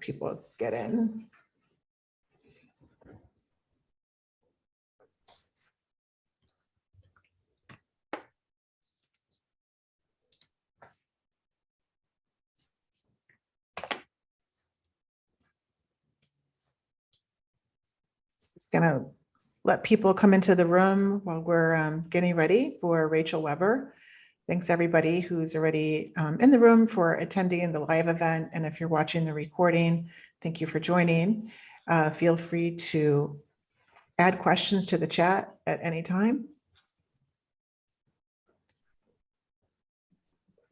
people get in. Just gonna let people come into the room while we're getting ready for Rachel Weber. Thanks everybody who's already in the room for attending the live event. And if you're watching the recording, thank you for joining. Feel free to add questions to the chat at any time.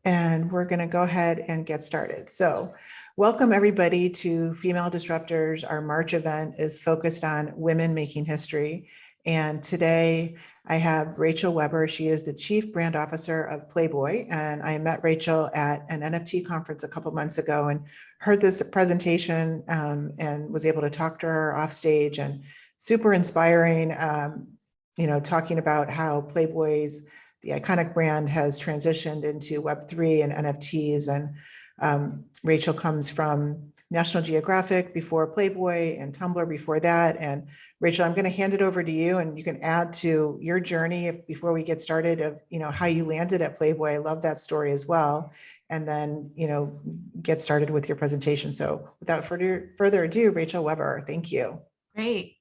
And we're going to go ahead and get started. So welcome everybody to Female Disruptors. Our March event is focused on women making history. And today I have Rachel Weber. She is the Chief Brand Officer of Playboy. And I met Rachel at an NFT conference a couple months ago and heard this presentation and was able to talk to her off stage, and super inspiring, talking about how Playboy's, the iconic brand, has transitioned into Web3 and NFTs. And Rachel comes from National Geographic before Playboy and Tumblr before that. And Rachel, I'm going to hand it over to you, and you can add to your journey before we get started of, how you landed at Playboy. I love that story as well. And then, get started with your presentation. So without further ado, Rachel Weber, thank you. Great.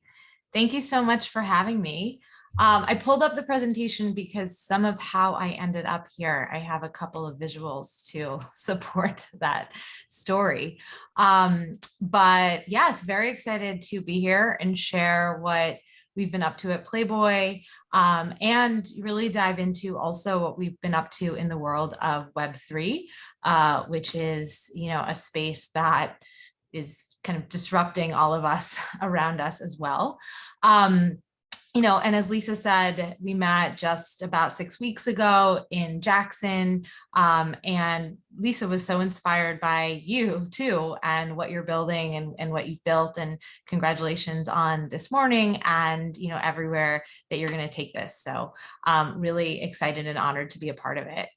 Thank you so much for having me. I pulled up the presentation because some of how I ended up here, I have a couple of visuals to support that story. But yes, very excited to be here and share what we've been up to at Playboy, and really dive into also what we've been up to in the world of Web3, which is, a space that is kind of disrupting all of us around us as well. And as Lisa said, we met just about 6 weeks ago in Jackson, and Lisa was so inspired by you too, and what you're building and what you've built, and congratulations on this morning and, everywhere that you're going to take this. So really excited and honored to be a part of it.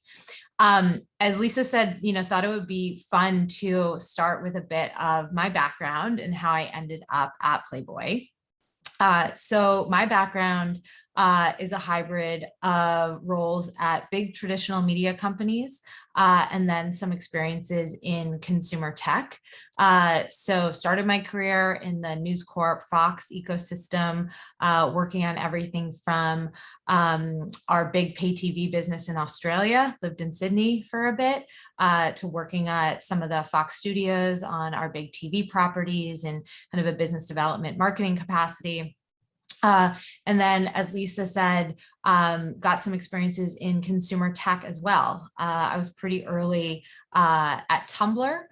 As Lisa said, thought it would be fun to start with a bit of my background and how I ended up at Playboy. So my background is a hybrid of roles at big traditional media companies, and then some experiences in consumer tech. So started my career in the News Corp Fox ecosystem, working on everything from our big pay TV business in Australia, lived in Sydney for a bit, to working at some of the Fox studios on our big TV properties and kind of a business development marketing capacity. And then, as Lisa said, got some experiences in consumer tech as well. I was pretty early at Tumblr,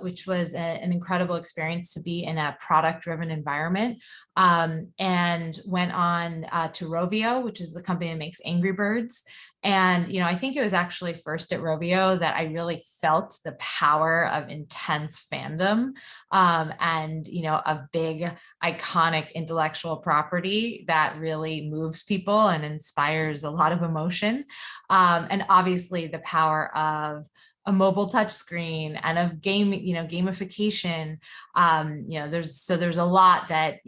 which was an incredible experience to be in a product-driven environment, and went on to Rovio, which is the company that makes Angry Birds. And, I think it was actually first at Rovio that I really felt the power of intense fandom, and, of big, iconic intellectual property that really moves people and inspires a lot of emotion. And obviously the power of a mobile touchscreen and of gamification. There's a lot that,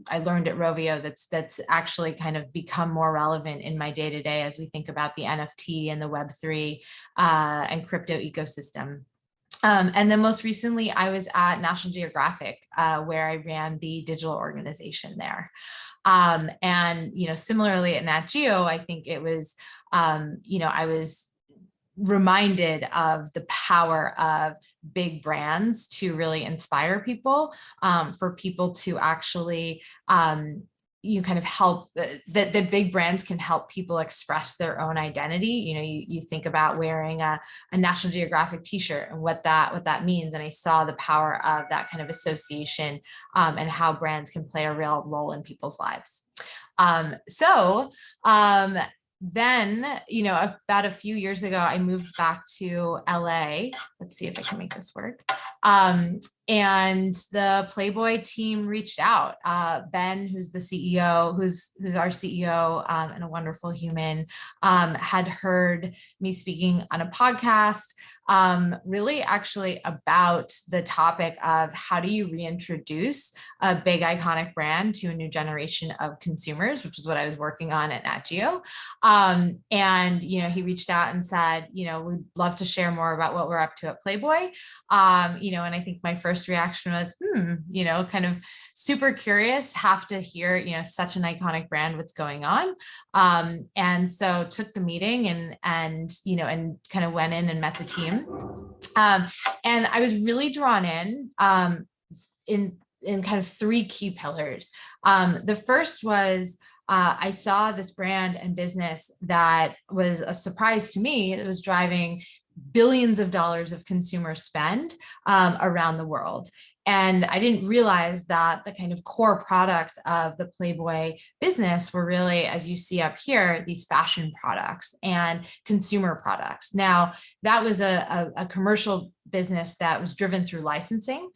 I learned at Rovio that's actually kind of become more relevant in my day-to-day as we think about the NFT and the Web3 and crypto ecosystem. And then most recently, I was at National Geographic, where I ran the digital organization there. And, similarly at Nat Geo, I think it was, I was reminded of the power of big brands to really inspire people, for people to actually, you kind of help, that big brands can help people express their own identity. You think about wearing a National Geographic t-shirt and what that means. And I saw the power of that kind of association, and how brands can play a real role in people's lives. Then, about a few years ago, I moved back to LA. Let's see if I can make this work. And the Playboy team reached out. Ben, who's the CEO, who's our CEO, and a wonderful human, had heard me speaking on a podcast, really actually about the topic of how do you reintroduce a big iconic brand to a new generation of consumers, which is what I was working on at Nat Geo. And, he reached out and said, we'd love to share more about what we're up to at Playboy. And I think my first reaction was, kind of super curious, have to hear, such an iconic brand, what's going on. And so took the meeting and kind of went in and met the team. And I was really drawn in kind of three key pillars. The first was, I saw this brand and business that was a surprise to me. It was driving billions of dollars of consumer spend around the world. And I didn't realize that the kind of core products of the Playboy business were really, as you see up here, these fashion products and consumer products. Now, that was a commercial business that was driven through licensing.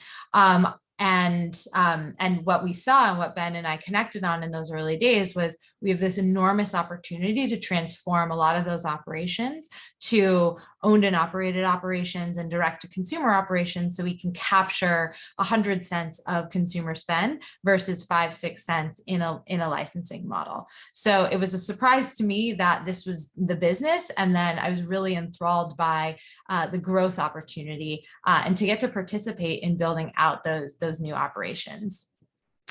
And what we saw and what Ben and I connected on in those early days was we have this enormous opportunity to transform a lot of those operations to owned and operated operations and direct to consumer operations, so we can capture 100 cents of consumer spend versus 5-6 cents in a licensing model. So it was a surprise to me that this was the business, and then I was really enthralled by the growth opportunity and to get to participate in building out those new operations.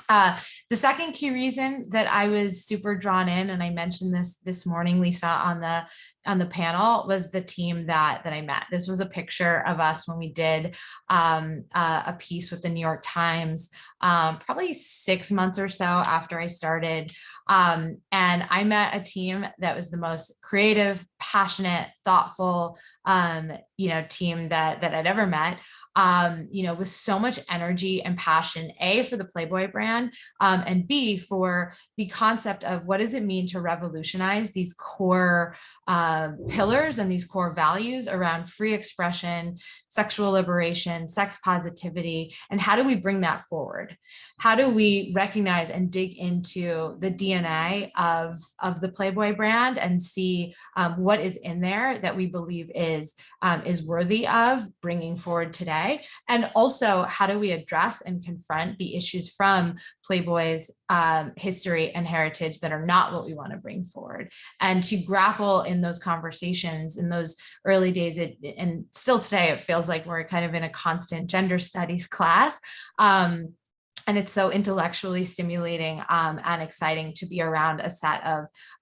The second key reason that I was super drawn in, and I mentioned this morning, Lisa, on the panel, was the team that I met. This was a picture of us when we did a piece with the New York Times, probably 6 months or so after I started. And I met a team that was the most creative, passionate, thoughtful, team that I'd ever met. With so much energy and passion, A, for the Playboy brand, and B, for the concept of what does it mean to revolutionize these core pillars and these core values around free expression, sexual liberation, sex positivity, and how do we bring that forward? How do we recognize and dig into the DNA of the Playboy brand and see what is in there that we believe is worthy of bringing forward today? And also, how do we address and confront the issues from Playboy's history and heritage that are not what we want to bring forward? And to grapple in those conversations in those early days, and still today, it feels like we're kind of in a constant gender studies class. And it's so intellectually stimulating and exciting to be around a set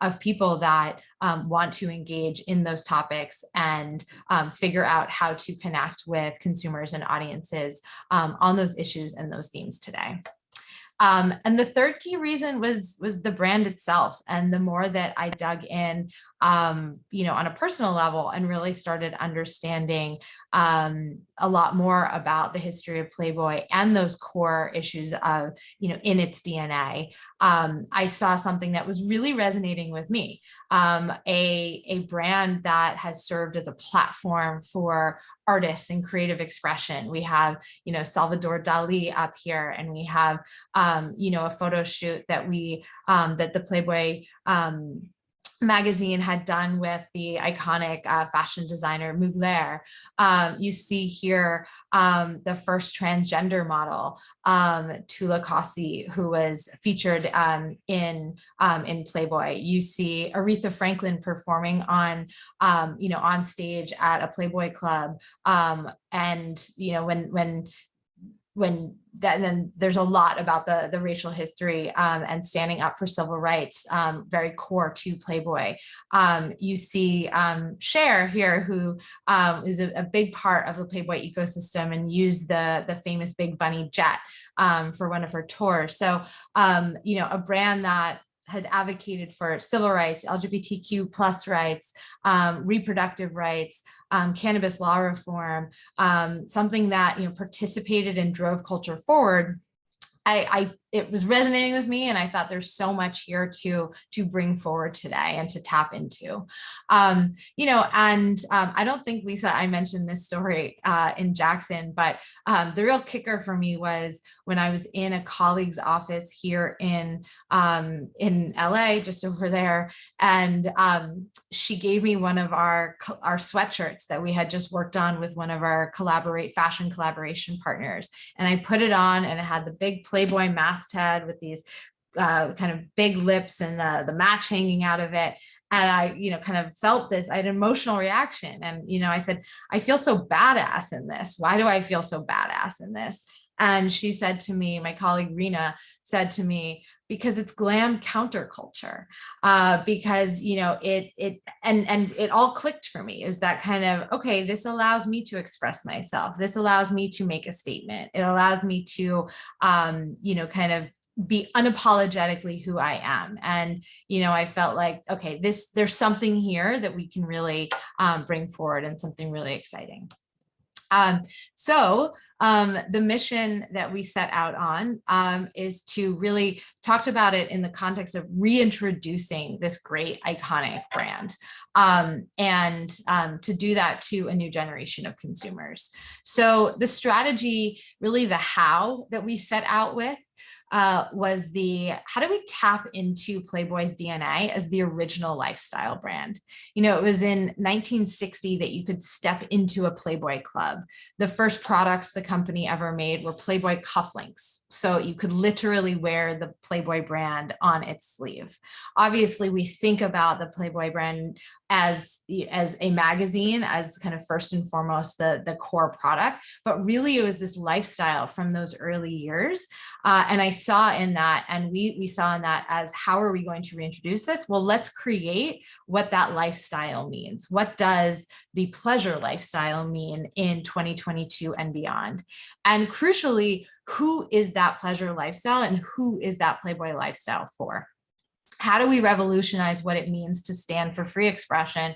of people that want to engage in those topics and figure out how to connect with consumers and audiences on those issues and those themes today. And the third key reason was the brand itself. And the more that I dug in, on a personal level and really started understanding a lot more about the history of Playboy and those core issues of, in its DNA, I saw something that was really resonating with me. A brand that has served as a platform for artists and creative expression. We have, Salvador Dali up here, and we have, a photo shoot that that the Playboy magazine had done with the iconic fashion designer Mugler. You see here the first transgender model, Tula Kasi, who was featured in Playboy. You see Aretha Franklin performing on stage at a Playboy club, and and then there's a lot about the racial history and standing up for civil rights, very core to Playboy. You see Cher here, who is a big part of the Playboy ecosystem and used the famous Big Bunny jet for one of her tours. So, a brand that had advocated for civil rights, LGBTQ plus rights, reproductive rights, cannabis law reform, something that participated and drove culture forward. I it was resonating with me, and I thought there's so much here to bring forward today and to tap into. I don't think, Lisa, I mentioned this story in Jackson, but the real kicker for me was when I was in a colleague's office here in LA, just over there, and she gave me one of our sweatshirts that we had just worked on with one of our fashion collaboration partners, and I put it on, and it had the big Playboy masthead with these kind of big lips and the match hanging out of it. And I, kind of felt this, I had an emotional reaction. And, I said, I feel so badass in this. Why do I feel so badass in this? And she said to me, my colleague Rena said to me, because it's glam counterculture, because, it all clicked for me. Is that kind of, okay, this allows me to express myself. This allows me to make a statement. It allows me to, kind of be unapologetically who I am. And, I felt like, okay, there's something here that we can really bring forward, and something really exciting. The mission that we set out on is to really talked about it in the context of reintroducing this great iconic brand, and to do that to a new generation of consumers. So the strategy, really the how that we set out with, was how do we tap into Playboy's DNA as the original lifestyle brand? It was in 1960 that you could step into a Playboy club. The first products the company ever made were Playboy cufflinks. So you could literally wear the Playboy brand on its sleeve. Obviously, we think about the Playboy brand as a magazine, as kind of first and foremost the core product, but really it was this lifestyle from those early years. And I saw in that, and we saw in that as, how are we going to reintroduce this? Well, let's create what that lifestyle means. What does the pleasure lifestyle mean in 2022 and beyond? And crucially, who is that pleasure lifestyle, and who is that Playboy lifestyle for? How do we revolutionize what it means to stand for free expression,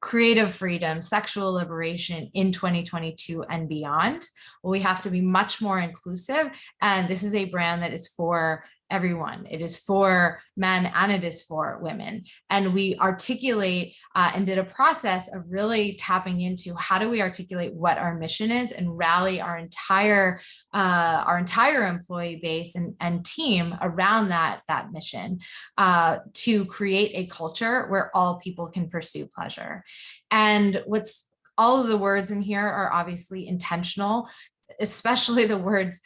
creative freedom, sexual liberation in 2022 and beyond? Well, we have to be much more inclusive. And this is a brand that is for everyone. It is for men, and it is for women. And we articulate and did a process of really tapping into, how do we articulate what our mission is, and rally our entire employee base and team around that mission, to create a culture where all people can pursue pleasure. And all of the words in here are obviously intentional, especially the words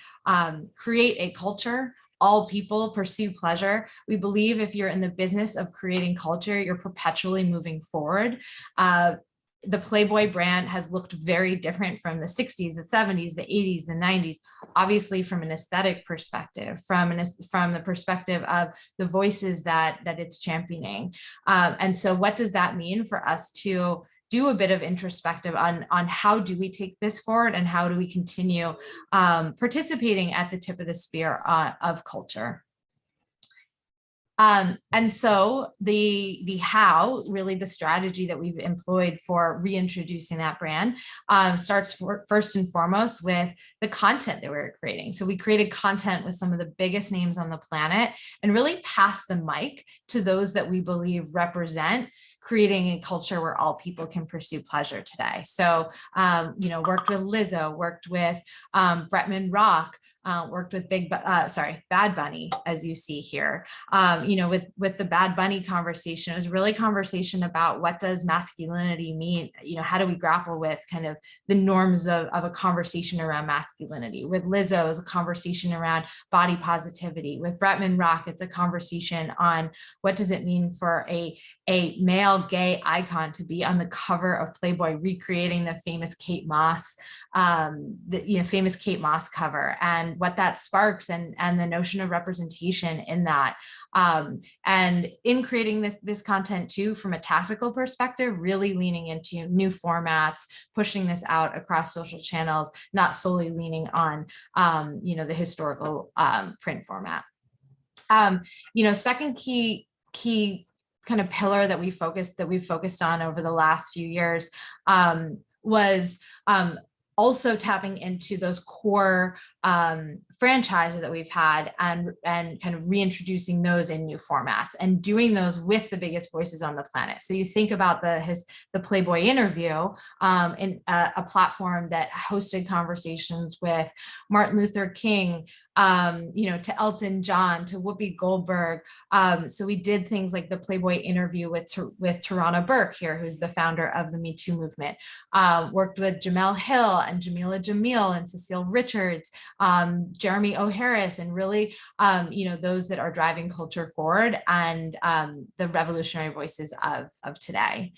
create a culture, all people pursue pleasure. We believe if you're in the business of creating culture, you're perpetually moving forward. The Playboy brand has looked very different from the 60s, the 70s, the 80s, the 90s, obviously from an aesthetic perspective, from the perspective of the voices that it's championing. And so what does that mean for us to do a bit of introspective on how do we take this forward, and how do we continue participating at the tip of the spear of culture? And so the how, really the strategy that we've employed for reintroducing that brand, starts first and foremost with the content that we're creating. So we created content with some of the biggest names on the planet, and really passed the mic to those that we believe represent creating a culture where all people can pursue pleasure today. So, worked with Lizzo, worked with Bretman Rock, worked with Bad Bunny, as you see here. With the Bad Bunny conversation, it was really conversation about, what does masculinity mean? How do we grapple with kind of the norms of a conversation around masculinity? With Lizzo, it's a conversation around body positivity. With Bretman Rock, it's a conversation on what does it mean for a male gay icon to be on the cover of Playboy, recreating the famous Kate Moss, famous Kate Moss cover, and what that sparks, and the notion of representation in that. And in creating this content too, from a tactical perspective, really leaning into new formats, pushing this out across social channels, not solely leaning on, the historical print format. Second key kind of pillar that we focused on over the last few years was also tapping into those core franchises that we've had, and kind of reintroducing those in new formats and doing those with the biggest voices on the planet. So you think about the Playboy interview, in a platform that hosted conversations with Martin Luther King, to Elton John, to Whoopi Goldberg. So we did things like the Playboy interview with Tarana Burke here, who's the founder of the Me Too movement. Worked with Jamel Hill and Jamila Jamil and Cecile Richards, Jeremy O'Harris, and really, those that are driving culture forward, and the revolutionary voices of today.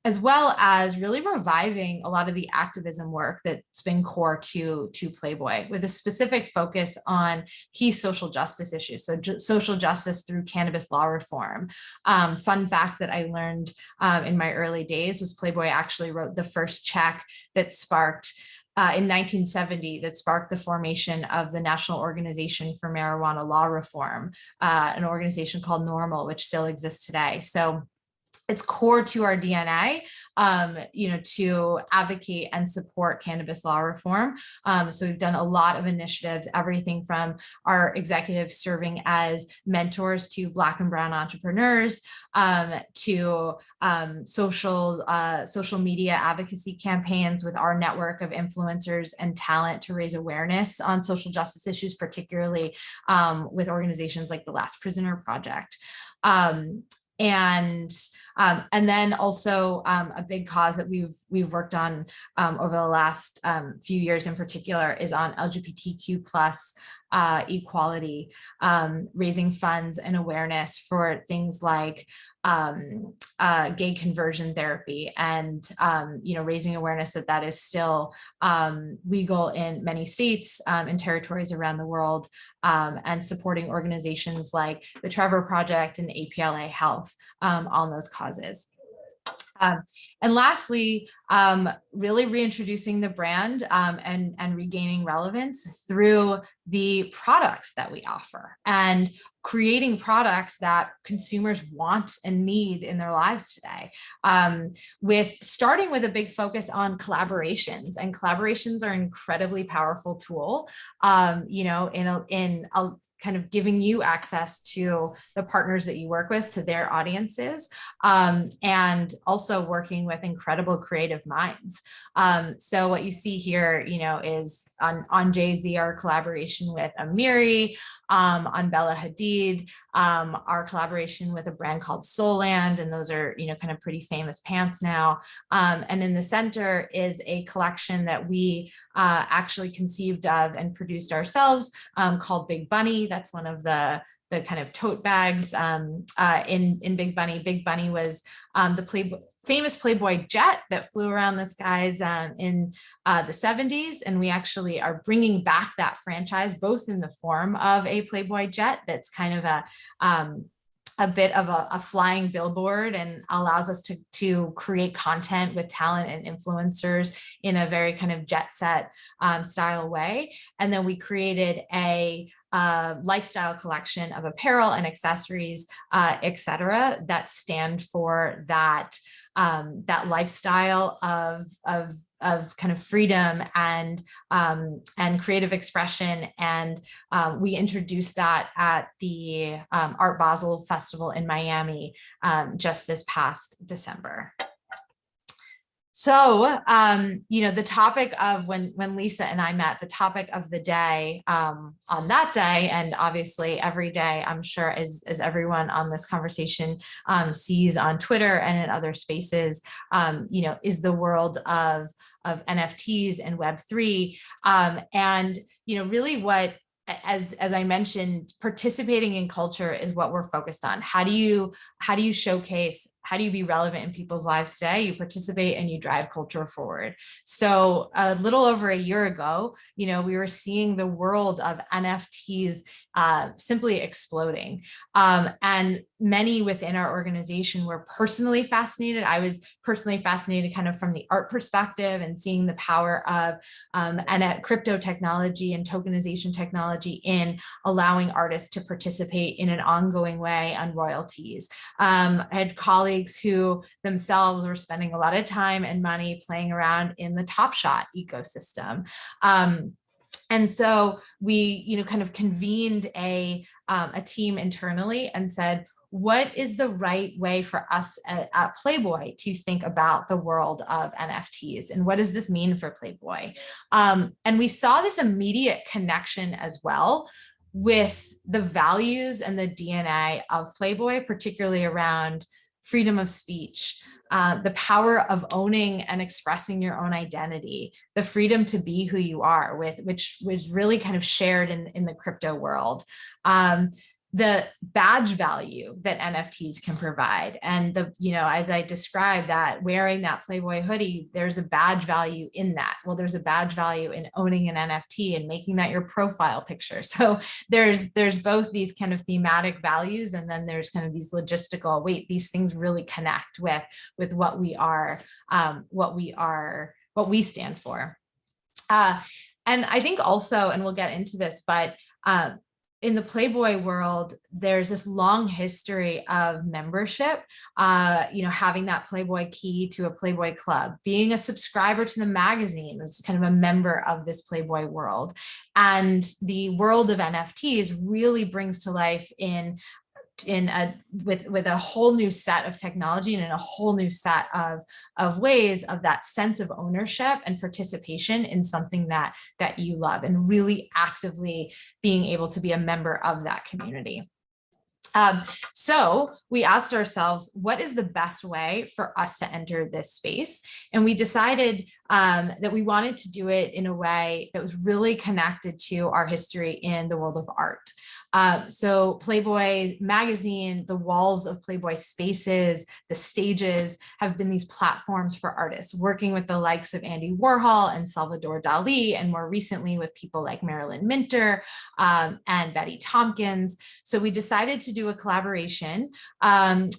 As well as really reviving a lot of the activism work that's been core to Playboy, with a specific focus on key social justice issues. So social justice through cannabis law reform. Fun fact that I learned in my early days was Playboy actually wrote the first check that sparked in 1970 that sparked the formation of the National Organization for Marijuana Law Reform, an organization called NORML, which still exists today. So it's core to our DNA, to advocate and support cannabis law reform. So we've done a lot of initiatives, everything from our executives serving as mentors to Black and Brown entrepreneurs, to social media advocacy campaigns with our network of influencers and talent to raise awareness on social justice issues, particularly with organizations like the Last Prisoner Project. And then also a big cause that we've worked on over the last few years in particular is on LGBTQ plus equality, raising funds and awareness for things like gay conversion therapy, and raising awareness that is still legal in many states and territories around the world, and supporting organizations like the Trevor Project and APLA Health on those causes. And lastly, really reintroducing the brand and regaining relevance through the products that we offer, and creating products that consumers want and need in their lives today. Starting with a big focus on collaborations, and collaborations are an incredibly powerful tool, in a kind of giving you access to the partners that you work with, to their audiences, and also working with incredible creative minds. So what you see here, is on Jay-Z, our collaboration with Amiri, on Bella Hadid, our collaboration with a brand called Soulland, and those are, kind of pretty famous pants now. And in the center is a collection that we actually conceived of and produced ourselves, called Big Bunny. That's one of the kind of tote bags in Big Bunny. Big Bunny was the famous Playboy jet that flew around the skies in the 70s. And we actually are bringing back that franchise, both in the form of a Playboy jet that's kind of a bit of a flying billboard, and allows us to create content with talent and influencers in a very kind of jet set style way. And then we created a lifestyle collection of apparel and accessories, et cetera, that stand for that lifestyle of kind of freedom and creative expression. And we introduced that at the Art Basel Festival in Miami just this past December. So, the topic of when Lisa and I met, the topic of the day on that day, and obviously every day, I'm sure as everyone on this conversation sees on Twitter and in other spaces, is the world of NFTs and Web3. And, really what, as I mentioned, participating in culture is what we're focused on. How do you showcase, how do you be relevant in people's lives today? You participate and you drive culture forward. So a little over a year ago, we were seeing the world of NFTs simply exploding. And many within our organization were personally fascinated. I was personally fascinated kind of from the art perspective and seeing the power of crypto technology and tokenization technology in allowing artists to participate in an ongoing way on royalties. I had colleagues who themselves were spending a lot of time and money playing around in the Top Shot ecosystem. And so we, kind of convened a team internally and said, what is the right way for us at Playboy to think about the world of NFTs? And what does this mean for Playboy? And we saw this immediate connection as well with the values and the DNA of Playboy, particularly around freedom of speech, the power of owning and expressing your own identity, the freedom to be who you are, which was really kind of shared in the crypto world. The badge value that NFTs can provide. And as I described that, wearing that Playboy hoodie, there's a badge value in that. Well, there's a badge value in owning an NFT and making that your profile picture. So there's both these kind of thematic values, and then there's kind of these logistical, these things really connect with what we are, what we stand for. And I think also, and we'll get into this, but in the Playboy world, there's this long history of membership, having that Playboy key to a Playboy club, being a subscriber to the magazine, it's kind of a member of this Playboy world. And the world of NFTs really brings to life with a whole new set of technology and in a whole new set of ways of that sense of ownership and participation in something that you love, and really actively being able to be a member of that community. So we asked ourselves, what is the best way for us to enter this space? And we decided that we wanted to do it in a way that was really connected to our history in the world of art. So Playboy magazine, the walls of Playboy spaces, the stages have been these platforms for artists, working with the likes of Andy Warhol and Salvador Dali, and more recently with people like Marilyn Minter and Betty Tompkins. So we decided to do a collaboration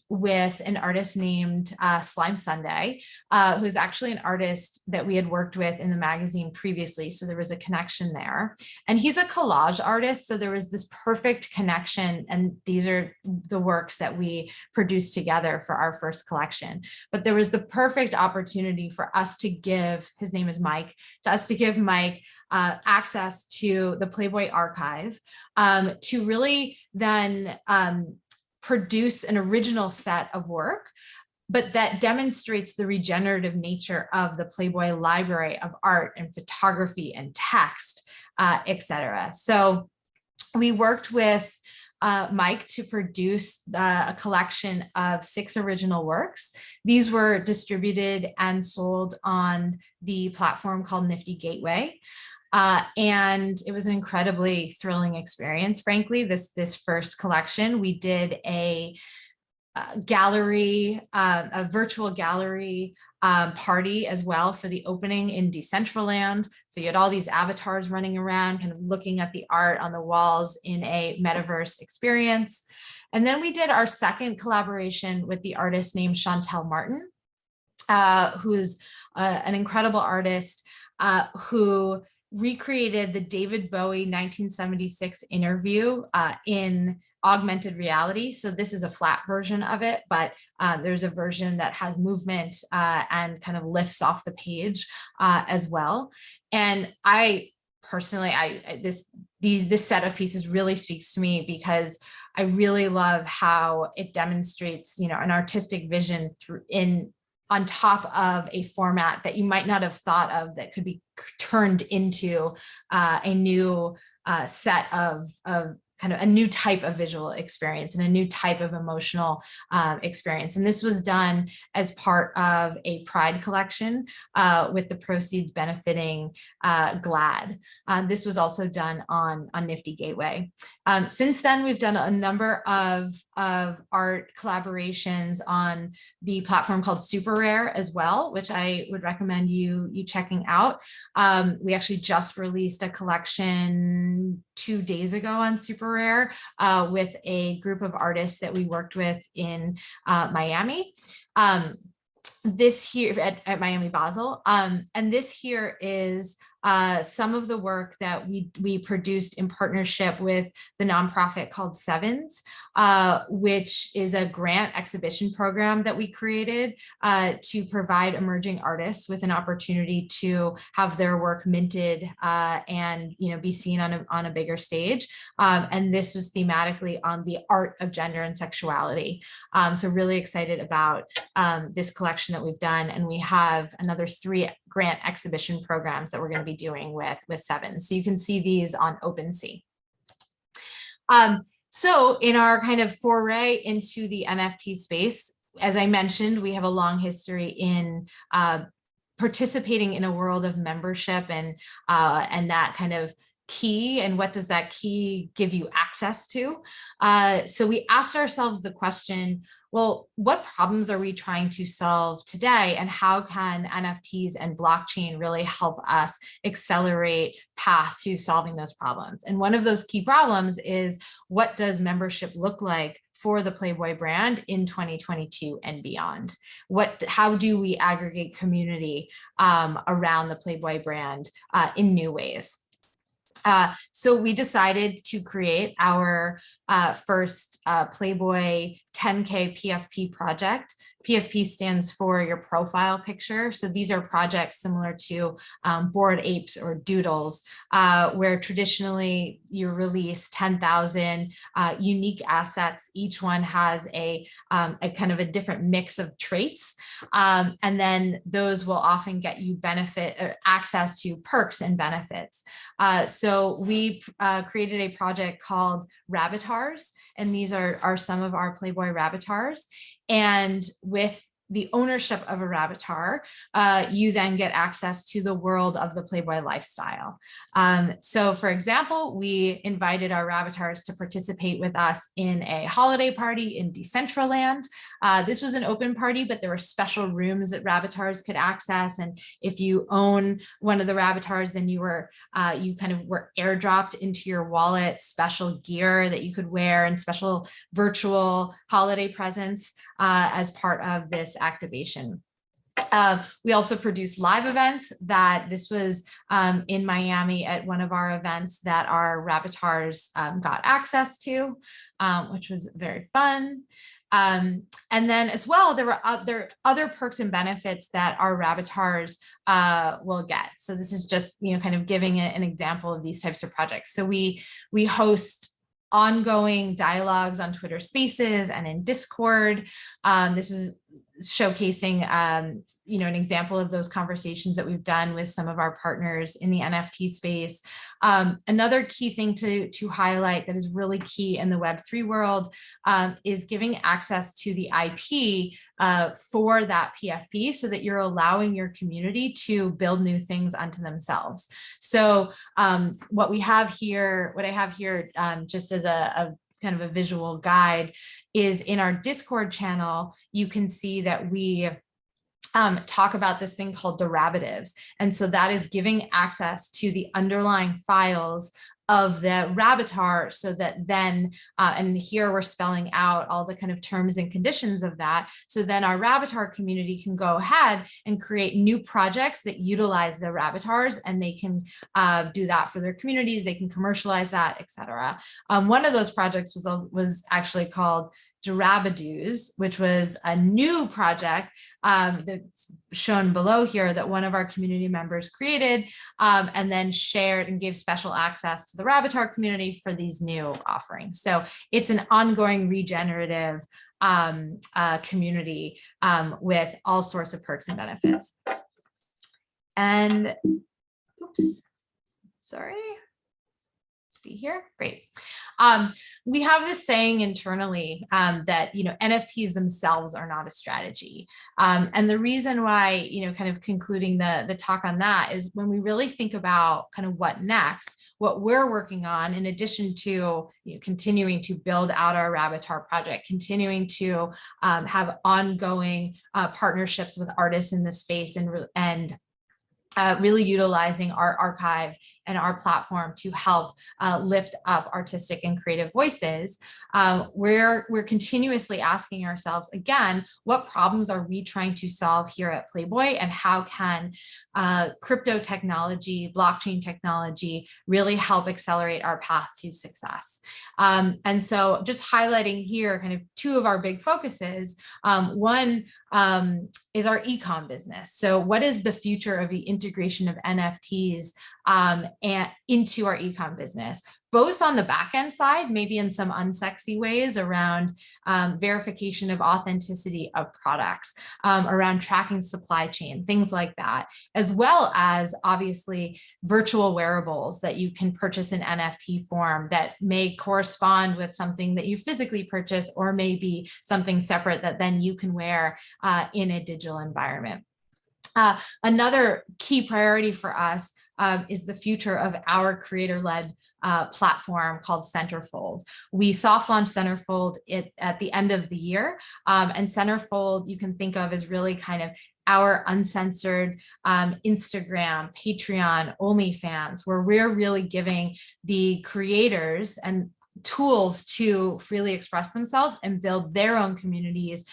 with an artist named Slime Sunday, who's actually an artist that we had worked with in the magazine previously. So there was a connection there. And he's a collage artist. So there was this perfect connection. And these are the works that we produced together for our first collection. But there was the perfect opportunity for us to give, his name is Mike, to give Mike access to the Playboy archive, to really then produce an original set of work, but that demonstrates the regenerative nature of the Playboy library of art and photography and text, et cetera. So we worked with Mike to produce a collection of 6 original works. These were distributed and sold on the platform called Nifty Gateway. And it was an incredibly thrilling experience, frankly, this first collection. We did a gallery, a virtual gallery party as well for the opening in Decentraland. So you had all these avatars running around, kind of looking at the art on the walls in a Metaverse experience. And then we did our second collaboration with the artist named Chantel Martin, who's an incredible artist who recreated the David Bowie 1976 interview in augmented reality. So this is a flat version of it, but there's a version that has movement and kind of lifts off the page as well. And I personally, this set of pieces really speaks to me because I really love how it demonstrates, an artistic vision on top of a format that you might not have thought of that could be turned into a new set of kind of a new type of visual experience and a new type of emotional experience. And this was done as part of a Pride collection with the proceeds benefiting GLAAD. This was also done on Nifty Gateway. Since then, we've done a number of art collaborations on the platform called Super Rare as well, which I would recommend you checking out. We actually just released a collection 2 days ago on Super Rare with a group of artists that we worked with in Miami. this here at Miami Basel. And this here is some of the work that we produced in partnership with the nonprofit called Sevens, which is a grant exhibition program that we created to provide emerging artists with an opportunity to have their work minted and be seen on a bigger stage. And this was thematically on the art of gender and sexuality. So really excited about this collection that we've done, and we have another 3 grant exhibition programs that we're going to be doing with Seven. So you can see these on OpenSea. So in our kind of foray into the NFT space, as I mentioned, we have a long history in participating in a world of membership and that kind of key, and what does that key give you access to? So we asked ourselves the question, well, what problems are we trying to solve today, and how can NFTs and blockchain really help us accelerate path to solving those problems? And one of those key problems is, what does membership look like for the Playboy brand in 2022 and beyond? How do we aggregate community around the Playboy brand in new ways? So we decided to create our first Playboy 10K PFP project. PFP stands for your profile picture. So these are projects similar to Bored Apes or Doodles, where traditionally you release 10,000 unique assets. Each one has a kind of a different mix of traits. And then those will often get you access to perks and benefits. So we created a project called Rabbitars, and these are some of our Playboy Rabbitars. And with the ownership of a Rabbitar, you then get access to the world of the Playboy lifestyle. So for example, we invited our Rabbitars to participate with us in a holiday party in Decentraland. This was an open party, but there were special rooms that Rabbitars could access. And if you own one of the Rabbitars, then you kind of were airdropped into your wallet special gear that you could wear and special virtual holiday presents as part of this activation. We also produced live events. This was in Miami at one of our events that our Rabbitars got access to, which was very fun. And then as well, there were other perks and benefits that our Rabbitars will get. So this is just kind of giving an example of these types of projects. So we host ongoing dialogues on Twitter Spaces and in Discord. This is showcasing an example of those conversations that we've done with some of our partners in the NFT space. Another key thing to highlight that is really key in the Web3 world is giving access to the IP for that PFP, so that you're allowing your community to build new things unto themselves. So what I have here, just as a kind of a visual guide, is in our Discord channel, you can see that we talk about this thing called derivatives. And so that is giving access to the underlying files of the Rabbitar, so that then, and here we're spelling out all the kind of terms and conditions of that. So then our Rabbitar community can go ahead and create new projects that utilize the Rabbitars, and they can do that for their communities. They can commercialize that, etc. One of those projects was actually called Durabadoos, which was a new project that's shown below here that one of our community members created and then shared and gave special access to the Rabbitar community for these new offerings. So it's an ongoing regenerative community with all sorts of perks and benefits. And oops, sorry. See here, great. We have this saying internally that NFTs themselves are not a strategy, and the reason why, kind of concluding the talk on that, is when we really think about kind of what next, what we're working on, in addition to continuing to build out our Rabbitar project, continuing to have ongoing partnerships with artists in this space, and really utilizing our archive and our platform to help lift up artistic and creative voices. We're continuously asking ourselves, again, what problems are we trying to solve here at Playboy, and how can crypto technology, blockchain technology really help accelerate our path to success? And so just highlighting here kind of two of our big focuses. One is our e-com business. So what is the future of the integration of NFTs and into our e-com business, both on the back end side, maybe in some unsexy ways around verification of authenticity of products, around tracking supply chain, things like that, as well as obviously virtual wearables that you can purchase in NFT form that may correspond with something that you physically purchase, or maybe something separate that then you can wear in a digital environment. Another key priority for us is the future of our creator-led platform called Centerfold. We soft launched Centerfold at the end of the year, and Centerfold you can think of as really kind of our uncensored Instagram, Patreon, OnlyFans, where we're really giving the creators and tools to freely express themselves and build their own communities,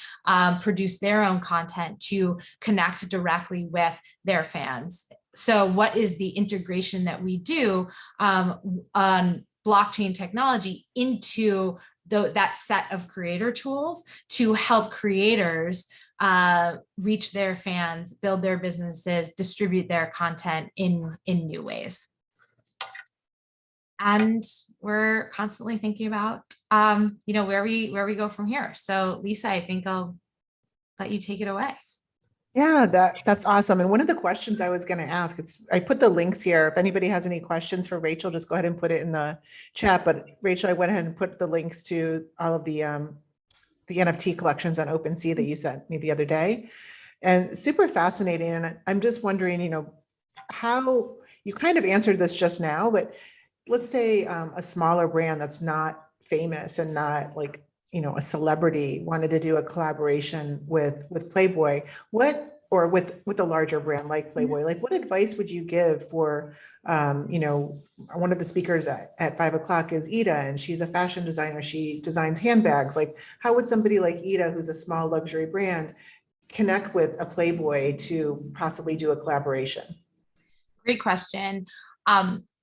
produce their own content to connect directly with their fans. So what is the integration that we do on blockchain technology into that set of creator tools to help creators reach their fans, build their businesses, distribute their content in new ways? And we're constantly thinking about, where we go from here. So Lisa, I think I'll let you take it away. Yeah, that's awesome. And one of the questions I was going to ask, I put the links here. If anybody has any questions for Rachel, just go ahead and put it in the chat. But Rachel, I went ahead and put the links to all of the NFT collections on OpenSea that you sent me the other day, and super fascinating. And I'm just wondering, how you kind of answered this just now, but let's say a smaller brand that's not famous and not like, a celebrity wanted to do a collaboration with Playboy, or with a larger brand like Playboy, like what advice would you give for, one of the speakers at 5 o'clock is Ida, and she's a fashion designer. She designs handbags. Like, how would somebody like Ida, who's a small luxury brand, connect with a Playboy to possibly do a collaboration? Great question.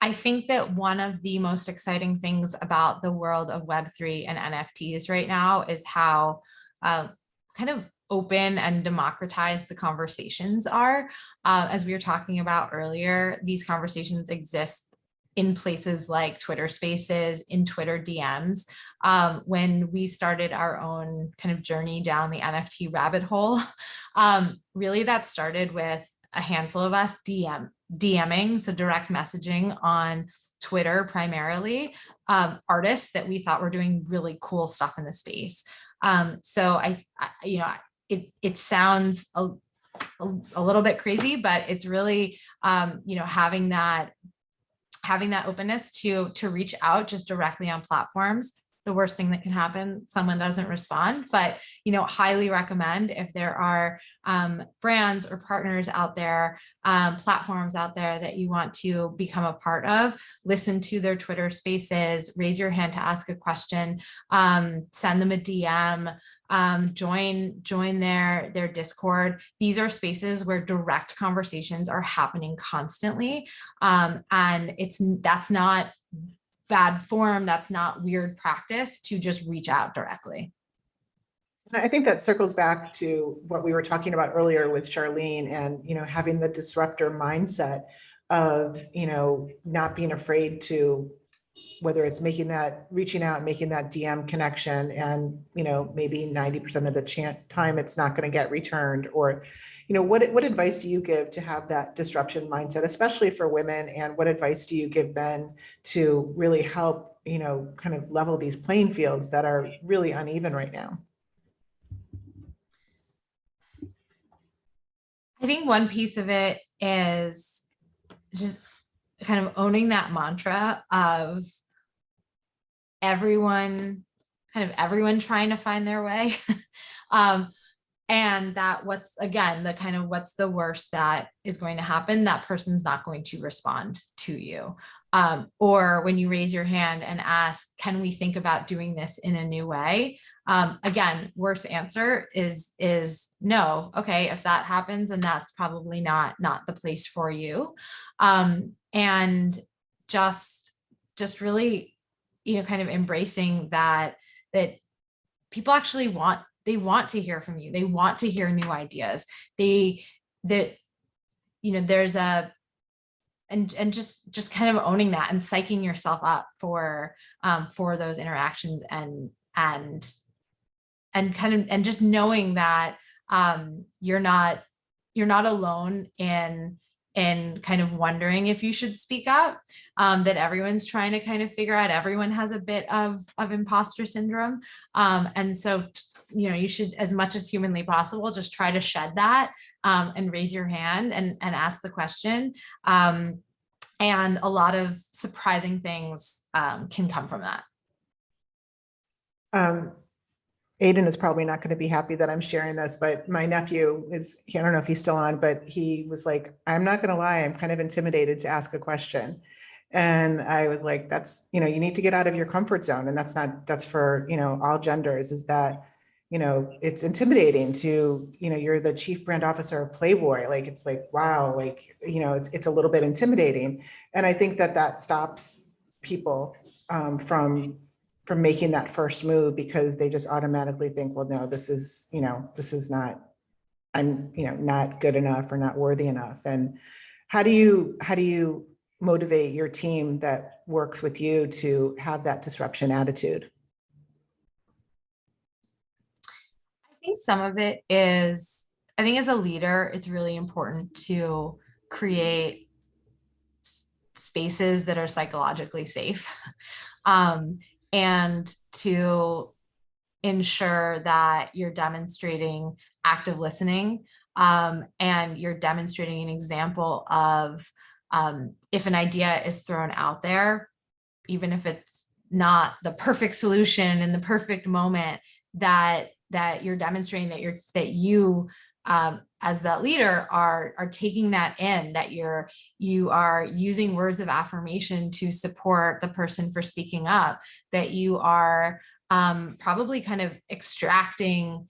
I think that one of the most exciting things about the world of Web3 and NFTs right now is how kind of open and democratized the conversations are. As we were talking about earlier, these conversations exist in places like Twitter Spaces, in Twitter DMs. When we started our own kind of journey down the NFT rabbit hole, really that started with a handful of us DMing, so direct messaging on Twitter primarily, artists that we thought were doing really cool stuff in the space. So it sounds a little bit crazy, but it's really having that openness to reach out just directly on platforms. The worst thing that can happen, someone doesn't respond, but highly recommend if there are brands or partners out there, platforms out there that you want to become a part of, listen to their Twitter Spaces, raise your hand to ask a question, send them a DM, join their Discord. These are spaces where direct conversations are happening constantly, and that's not bad form, that's not weird practice to just reach out directly. I think that circles back to what we were talking about earlier with Charlene, and having the disruptor mindset of not being afraid to, whether it's reaching out and making that DM connection, and maybe 90% of the time it's not going to get returned, or what advice do you give to have that disruption mindset, especially for women? And what advice do you give Ben to really help kind of level these playing fields that are really uneven right now? I think one piece of it is just kind of owning that mantra of everyone trying to find their way. and that what's, again, the kind of what's the worst that is going to happen, that person's not going to respond to you. Or when you raise your hand and ask, can we think about doing this in a new way? Again, worst answer is no. Okay, if that happens, then that's probably not the place for you. And just really, kind of embracing that people actually want to hear from you. They want to hear new ideas. There's a, and just kind of owning that and psyching yourself up for those interactions, and just knowing that you're not alone in kind of wondering if you should speak up, that everyone's trying to kind of figure out, everyone has a bit of imposter syndrome. And so, you should, as much as humanly possible, just try to shed that, and raise your hand and ask the question. And a lot of surprising things can come from that. Aiden is probably not going to be happy that I'm sharing this, but my nephew I don't know if he's still on, but he was like, I'm not going to lie, I'm kind of intimidated to ask a question. And I was like, that's, you need to get out of your comfort zone. And that's for, all genders, is that, it's intimidating to, you're the chief brand officer of Playboy. Like, it's like, wow, like, it's a little bit intimidating. And I think that stops people from making that first move, because they just automatically think, well, no, this is not, I'm, not good enough or not worthy enough. And how do you motivate your team that works with you to have that disruption attitude? I think some of it is, I think as a leader, it's really important to create spaces that are psychologically safe. And to ensure that you're demonstrating active listening, and you're demonstrating an example of, if an idea is thrown out there, even if it's not the perfect solution in the perfect moment, that you're demonstrating that you as that leader are taking that in, that you are using words of affirmation to support the person for speaking up, that you are probably kind of extracting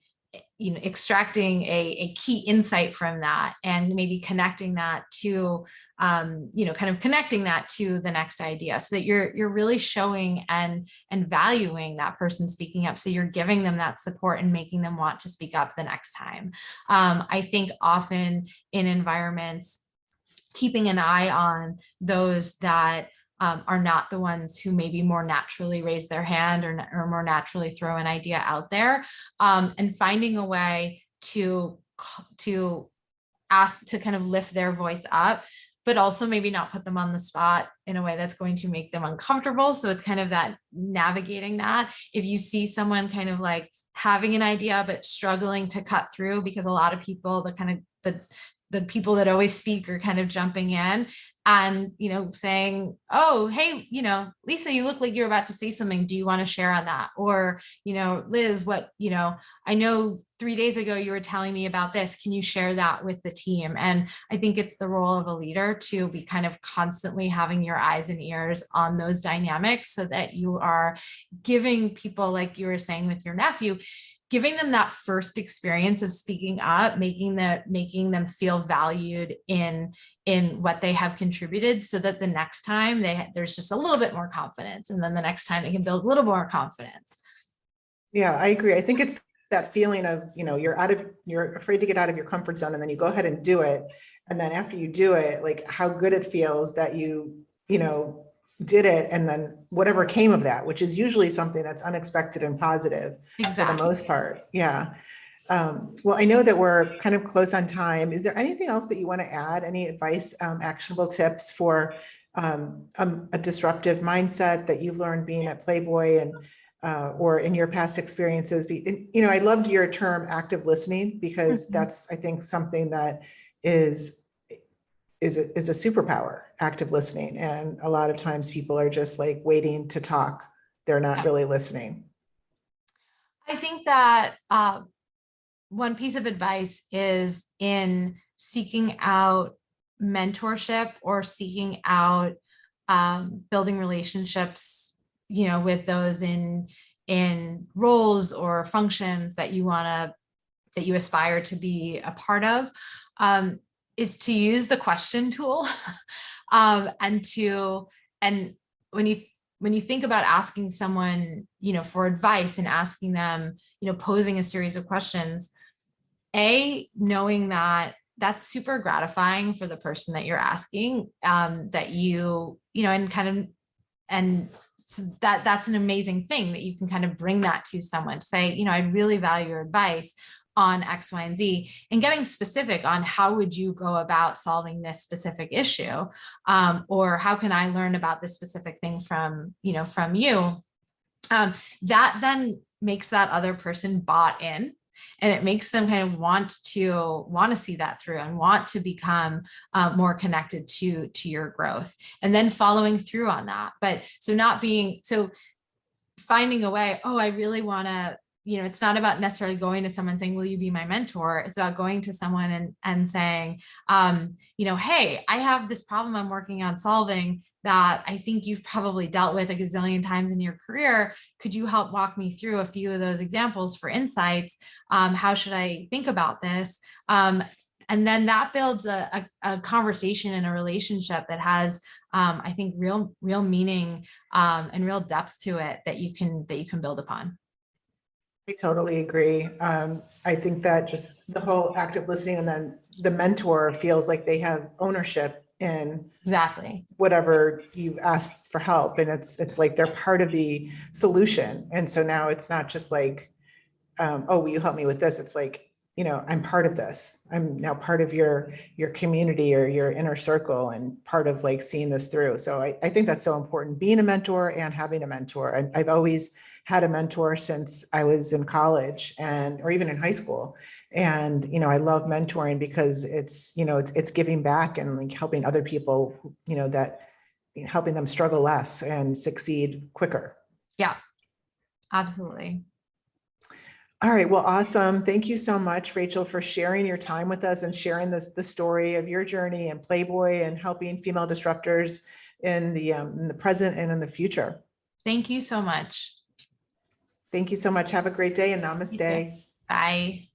a key insight from that, and maybe connecting that to, connecting that to the next idea, so that you're really showing and valuing that person speaking up. So you're giving them that support and making them want to speak up the next time. I think often in environments, keeping an eye on those that are not the ones who maybe more naturally raise their hand or more naturally throw an idea out there, and finding a way to ask to kind of lift their voice up, but also maybe not put them on the spot in a way that's going to make them uncomfortable. So it's kind of that navigating that. If you see someone kind of like having an idea but struggling to cut through, because a lot of people, the people that always speak are kind of jumping in and, saying, oh, hey, Lisa, you look like you're about to say something. Do you want to share on that? Or, Liz, I know 3 days ago you were telling me about this. Can you share that with the team? And I think it's the role of a leader to be kind of constantly having your eyes and ears on those dynamics, so that you are giving people, like you were saying with your nephew, giving them that first experience of speaking up, making them feel valued in what they have contributed, so that the next time there's just a little bit more confidence, and then the next time they can build a little more confidence. Yeah, I agree. I think it's that feeling of, you're afraid to get out of your comfort zone, and then you go ahead and do it. And then after you do it, like how good it feels that you did it, and then whatever came of that, which is usually something that's unexpected and positive. Exactly. For the most part. Yeah. Well, I know that we're kind of close on time. Is there anything else that you want to add? Any advice, actionable tips for a disruptive mindset that you've learned being at Playboy, and or in your past experiences? I loved your term active listening, because that's, I think, something that is a superpower, active listening. And a lot of times people are just like waiting to talk. They're not really listening. I think that one piece of advice is in seeking out mentorship or seeking out building relationships, with those in roles or functions that you aspire to be a part of, is to use the question tool. And when you think about asking someone, for advice and asking them, posing a series of questions, knowing that that's super gratifying for the person that you're asking, that and so that's an amazing thing that you can kind of bring that to someone to say, I really value your advice on X, Y, and Z, and getting specific on how would you go about solving this specific issue, or how can I learn about this specific thing from you. That then makes that other person bought in, and it makes them kind of want to see that through and want to become more connected to your growth, and then following through on that. But finding a way, I really want to, it's not about necessarily going to someone saying, will you be my mentor? It's about going to someone and saying, hey, I have this problem I'm working on solving that I think you've probably dealt with a gazillion times in your career. Could you help walk me through a few of those examples for insights? How should I think about this? And then that builds a conversation and a relationship that has, I think, real meaning and real depth to it that you can build upon. I totally agree. I think that just the whole active listening, and then the mentor feels like they have ownership in exactly whatever you've asked for help. And it's like they're part of the solution. And so now it's not just like, will you help me with this? It's like, I'm part of this. I'm now part of your community or your inner circle, and part of like seeing this through. So I think that's so important, being a mentor and having a mentor. I've always had a mentor since I was in college or even in high school. And, I love mentoring because it's giving back and like helping other people, helping them struggle less and succeed quicker. Yeah, absolutely. All right. Well, awesome. Thank you so much, Rachel, for sharing your time with us and sharing the story of your journey and Playboy and helping female disruptors in the present and in the future. Thank you so much. Thank you so much. Have a great day, and namaste. Bye.